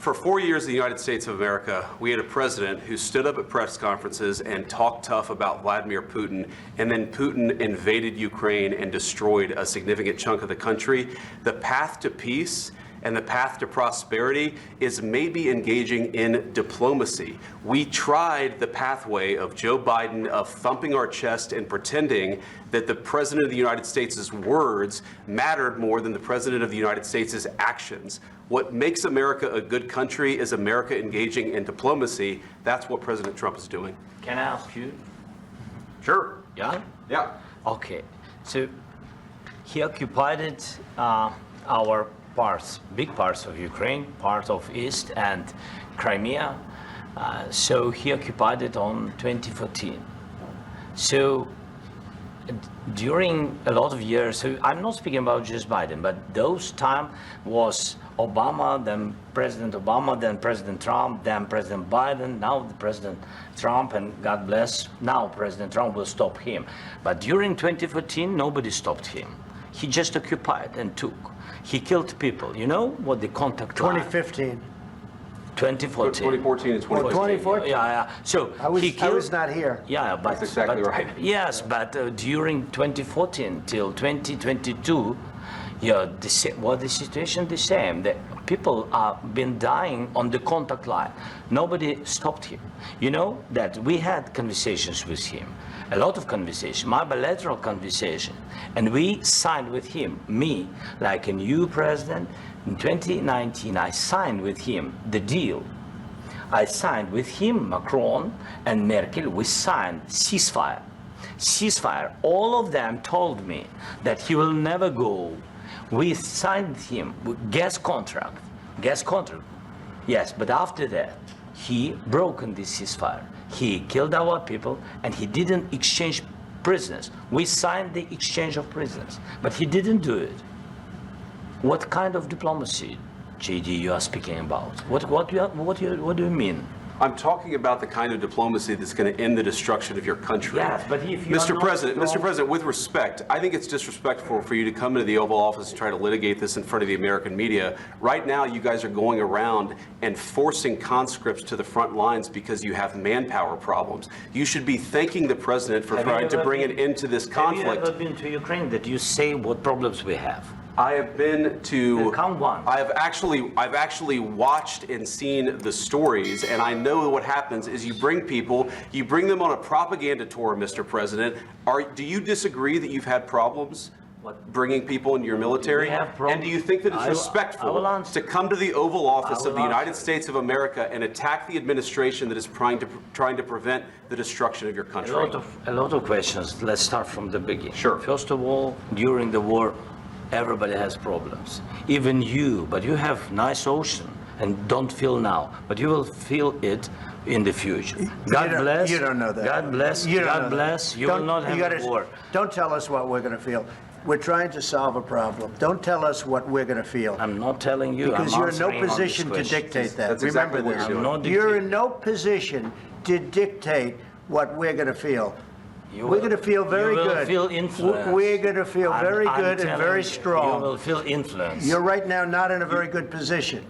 For 4 years in the United States of America, we had a president who stood up at press conferences and talked tough about Vladimir Putin, and then Putin invaded Ukraine and destroyed a significant chunk of the country. The path to peace and the path to prosperity is maybe engaging in diplomacy. We tried the pathway of Joe Biden of thumping our chest and pretending that the President of the United States' words mattered more than the President of the United States' actions. What makes America a good country is America engaging in diplomacy. That's what President Trump is doing. Can I ask you? Sure. Yeah? Yeah. Okay. So he occupied our parts, big parts of Ukraine, part of East and Crimea. So he occupied it on 2014. So during a lot of years, so I'm not speaking about just Biden, but those time was Obama, then President Obama, then President Trump, then President Biden, now the President Trump, and God bless, now President Trump will stop him. But during 2014, nobody stopped him. He just occupied and took. He killed people. You know what the contact 2015. 2014 2014. and 2015. 2014. Yeah. So I was not here. Yeah, but That's exactly right. Yes, but during 2014 till 2022, yeah, the situation the same. The people have been dying on the contact line. Nobody stopped him. You know that we had conversations with him, a lot of conversation, my bilateral conversation, and we signed with him, me, like a new president. In 2019, I signed with him the deal. I signed with him, Macron and Merkel, we signed ceasefire. Ceasefire. All of them told me that he will never go. We signed him with gas contract. Yes, but after that, he broken this ceasefire. He killed our people and he didn't exchange prisoners. We signed the exchange of prisoners, but he didn't do it. What kind of diplomacy, JD, you are speaking about? What do you mean? I'm talking about the kind of diplomacy that's going to end the destruction of your country. Yes, but if you Mr. President, with respect, I think it's disrespectful for you to come into the Oval Office and try to litigate this in front of the American media. Right now, you guys are going around and forcing conscripts to the front lines because you have manpower problems. You should be thanking the president for trying to bring an end to this conflict. Have you ever been to Ukraine that you say what problems we have? I have been to. Count one. I've actually watched and seen the stories, and I know what happens is you bring them on a propaganda tour, Mr. President. Do you disagree that you've had problems bringing people into your military? And do you think that it's respectful to come to the Oval Office of the United States of America and attack the administration that is trying to prevent the destruction of your country? A lot of questions. Let's start from the beginning. Sure. First of all, during the war, everybody has problems, even you, but you have nice ocean and don't feel now, but you will feel it in the future. God bless. You don't know that. God bless. God bless. You will not have a war. Don't tell us what we're going to feel. We're trying to solve a problem. Don't tell us what we're going to feel. I'm not telling you. Because you're in no position to dictate that. That's Remember exactly this. what You're in no position to dictate what we're going to feel. We're going to feel very good. You will feel influence. We're going to feel very good and very strong. You will feel influence. You're right now not in a very good position.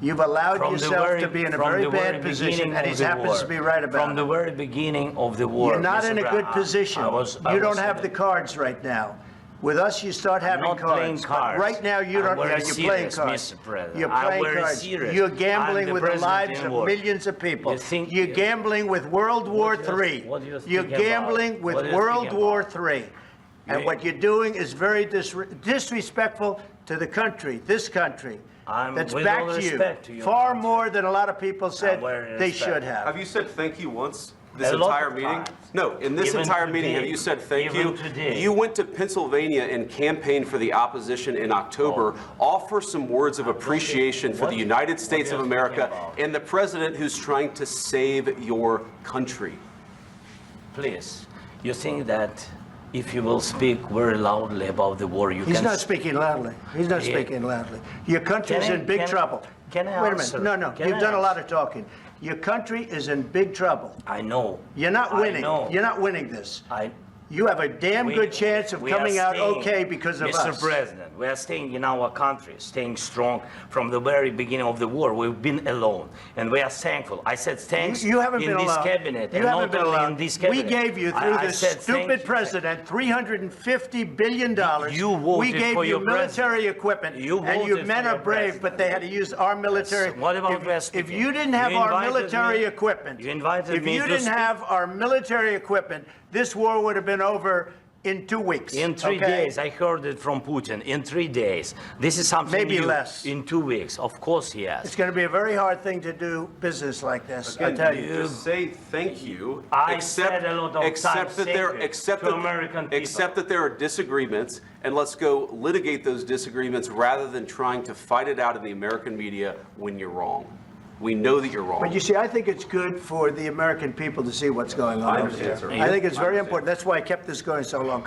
You've allowed yourself to be in a very bad position, and he happens to be right about it. From the very beginning of the war. You're not in a good position. You don't have the cards right now. With us, you start having cards. I'm not playing cards. Right now, you don't. You're playing cards. Mr. President. You're playing cards. Serious. You're gambling with the lives of war. millions of people. You're Yeah. gambling with World War III. You're gambling with World War III. And what you're doing is very disrespectful to the country, this country. That's back to you. Far more than a lot of people said they should have. Have you said thank you once? This entire meeting? No, in this entire meeting, have you said thank you? You went to Pennsylvania and campaigned for the opposition in October. Offer some words of appreciation for the United States of America and the president who's trying to save your country. Please, you think that if you will speak very loudly about the war, you can... He's not speaking loudly. He's not speaking loudly. Your country's in big trouble. Can I Wait a answer? minute. No. You've done a lot of talking. Your country is in big trouble. I know. You're not winning. I know. You're not winning this. you have a damn good chance of coming out okay because of us. Mr. President, we are staying in our country, staying strong from the very beginning of the war. We've been alone, and we are thankful. I said thanks You haven't in been this alone. cabinet, You and haven't not been only alone. in this cabinet. We gave you, through I this said thank stupid you. president, $350 billion. You voted we gave for you your military equipment, You and your voted men for are your brave, president. but they had to use our military. What about if you didn't have our military equipment, You invited if me you to didn't speak. have our military equipment, this war would have been over in 2 weeks. In 3 okay? days, I heard it from Putin. In 3 days, this is something Maybe new. less. In 2 weeks, of course, yes. It's going to be a very hard thing to do business like this. I tell you. Just say thank you. I said a lot of except times that there, thank you except to that, American people. except that there are disagreements, and let's go litigate those disagreements rather than trying to fight it out in the American media when you're wrong. We know that you're wrong. But you see, I think it's good for the American people to see what's going on I over understand, there. sir. I think it's I very understand. important. That's why I kept this going so long.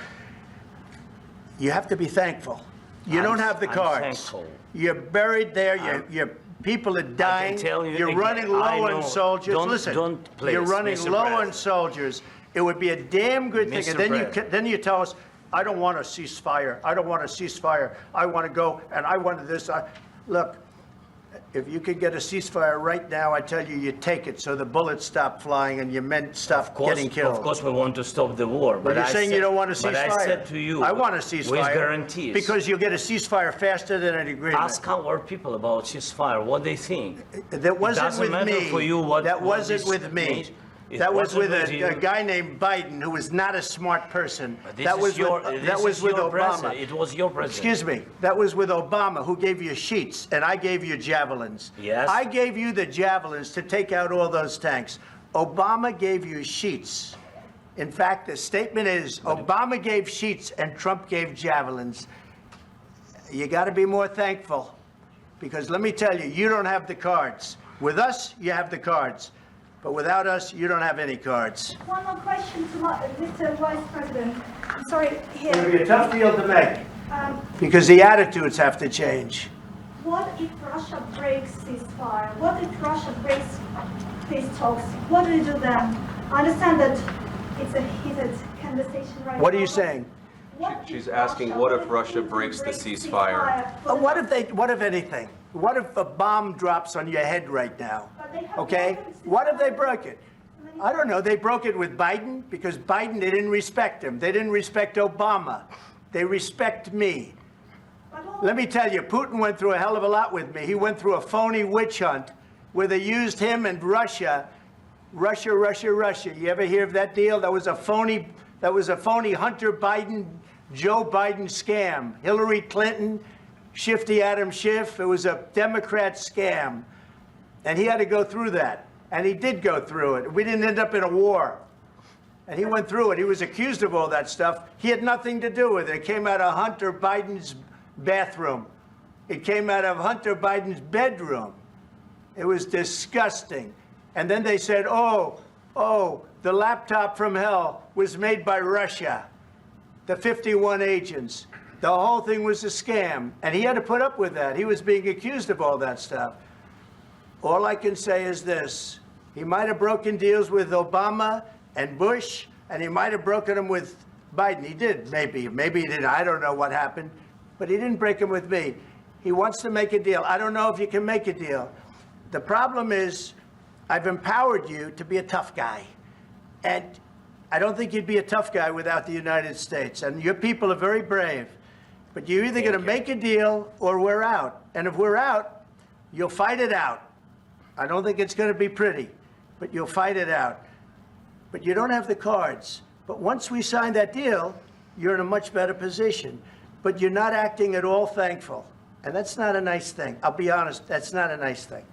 You have to be thankful. You don't have the I'm cards. thankful. You're buried there. Your people are dying. tell you You're again, running I low know. on soldiers. Don't- Listen, don't, please, you're running Mr. low on President. soldiers. It would be a damn good thing. Mr. And then President. then you tell us, I don't want a ceasefire. I don't want a ceasefire. I want to go, and I wanted this. Look, if you could get a ceasefire right now, I tell you, you take it so the bullets stop flying and your men stop getting killed. Of course, we want to stop the war. But you're saying you don't want a ceasefire. But I said to you, I want a ceasefire. with guarantees. Because you'll get a ceasefire faster than an agreement. Ask our people about ceasefire, what they think. That wasn't doesn't with matter me. for you what- That what wasn't this with me. means. It That was wasn't with with a you. guy named Biden, who was not a smart person. But this That is was your, with, this that was is with your Obama. president. It was your president. Excuse me. That was with Obama, who gave you sheets, and I gave you javelins. Yes. I gave you the javelins to take out all those tanks. Obama gave you sheets. In fact, the statement is Obama gave sheets and Trump gave javelins. You got to be more thankful, because let me tell you, you don't have the cards. With us, you have the cards. But without us, you don't have any cards. One more question to Mr. Vice President. I'm sorry, It's going to here. be a tough deal to make, Um, because the attitudes have to change. what if Russia breaks ceasefire? What if Russia breaks peace talks? What do you do then? I understand that it's a heated conversation right now. What are you but saying? what if She's asking, what if Russia Putin breaks the breaks ceasefire? What if anything? What if a bomb drops on your head right now? But they have Okay? broken ceasefire. What if they broke it? I don't know. They broke it with Biden because Biden, they didn't respect him. They didn't respect Obama. They respect me. But all- Let me tell you, Putin went through a hell of a lot with me. He went through a phony witch hunt where they used him and Russia. Russia. You ever hear of that deal? That was a phony Hunter Biden, Joe Biden scam. Hillary Clinton, Shifty Adam Schiff. It was a Democrat scam. And he had to go through that. And he did go through it. We didn't end up in a war. And he went through it. He was accused of all that stuff. He had nothing to do with it. It came out of Hunter Biden's bathroom. It came out of Hunter Biden's bedroom. It was disgusting. And then they said, oh, the laptop from hell was made by Russia, the 51 agents. The whole thing was a scam. And he had to put up with that. He was being accused of all that stuff. All I can say is this. He might have broken deals with Obama and Bush, and he might have broken them with Biden. He did, maybe. Maybe he didn't. I don't know what happened. But he didn't break them with me. He wants to make a deal. I don't know if you can make a deal. The problem is, I've empowered you to be a tough guy. And I don't think you'd be a tough guy without the United States. And your people are very brave. But you're either going to make a deal or we're out. And if we're out, you'll fight it out. I don't think it's going to be pretty, but you'll fight it out. But you don't have the cards. But once we sign that deal, you're in a much better position. But you're not acting at all thankful. And that's not a nice thing. I'll be honest, that's not a nice thing.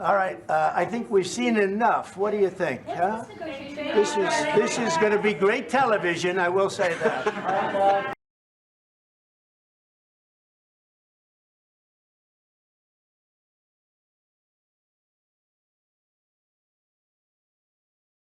All right, I think we've seen enough. What do you think? Huh? This is going to be great television, I will say that.